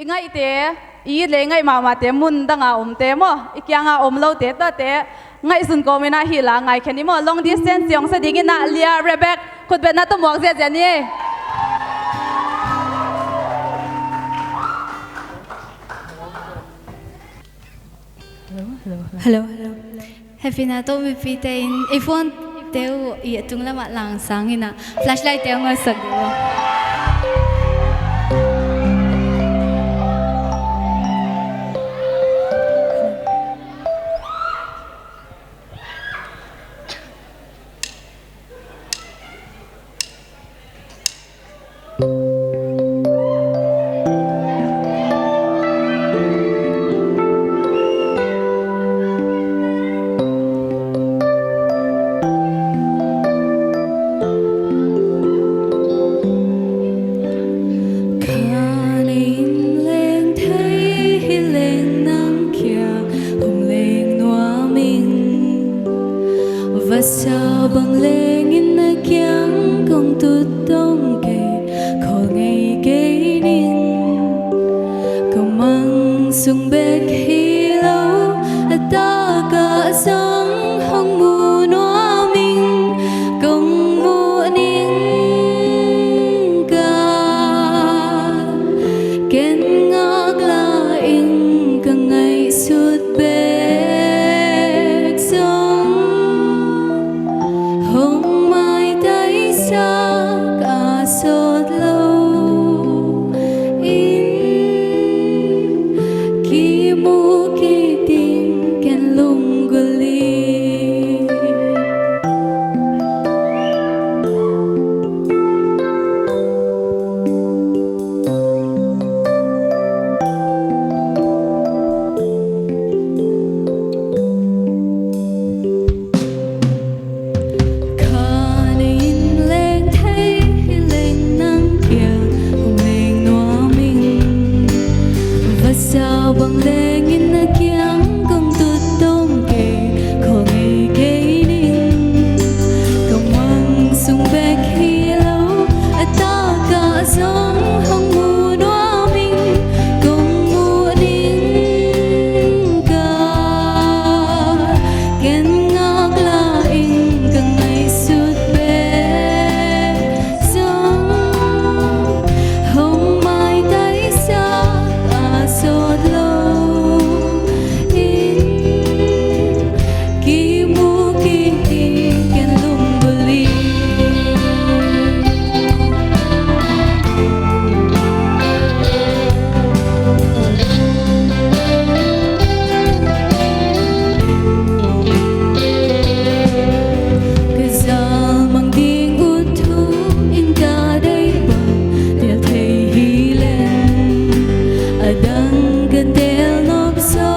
ingai te I le ngai mama te mun danga te mo ikyanga lo te ta te ngai sun ko mena hi la ngai khani mo long distance yong sa ding na lia rebek khut bet na to mok je je ni hello happy na to mi pi te in iphone teu I tung la ma lang sang ina flashlight teu ngai sak do sao bằng lệ nghìn nơi kiang công tụt đông kề khó ngày kế ninh cầu mang sung bek hi lâu ta cả sáng hong mù noa mình công mù ninh ca ken ngak la in cả ngày suốt bek sông hôm mai thấy xa cả sốt lâu in khi mu khi tình ken lung guli sao bằng lệ nghìn nơi kiang công tụt đông kề khó ngày kế ninh cầu mang sung bek hi lâu ta cả sống hong mù noa mình công mù ninh ca ken ngak la in cả ngày suốt bek sống hôm mai thấy xa sốt lâu in khi mu khi tình ken lung guli Kazal mang ding utu in ka day bang del thei hi len adang gadel nok so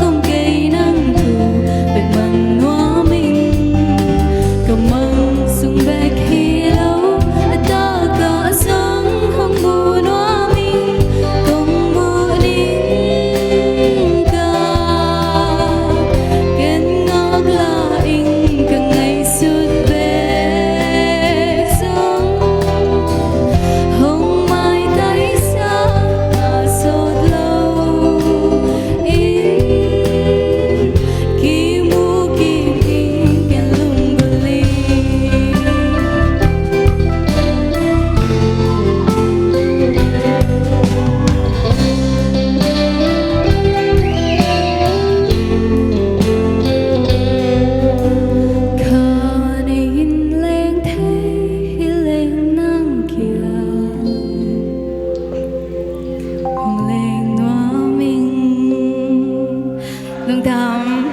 công cây nang thu bên mang noa mình công mang sung bek hi lâu ta cả sống hong mù noa mình công mù ninh ca ken ngak la in cả ngày suốt bek sống hôm mai thấy xa sốt lâu in khi mu khi tình ken lung guli Kha này in lên thế hi lên nang kia hong lên noa mình lung tam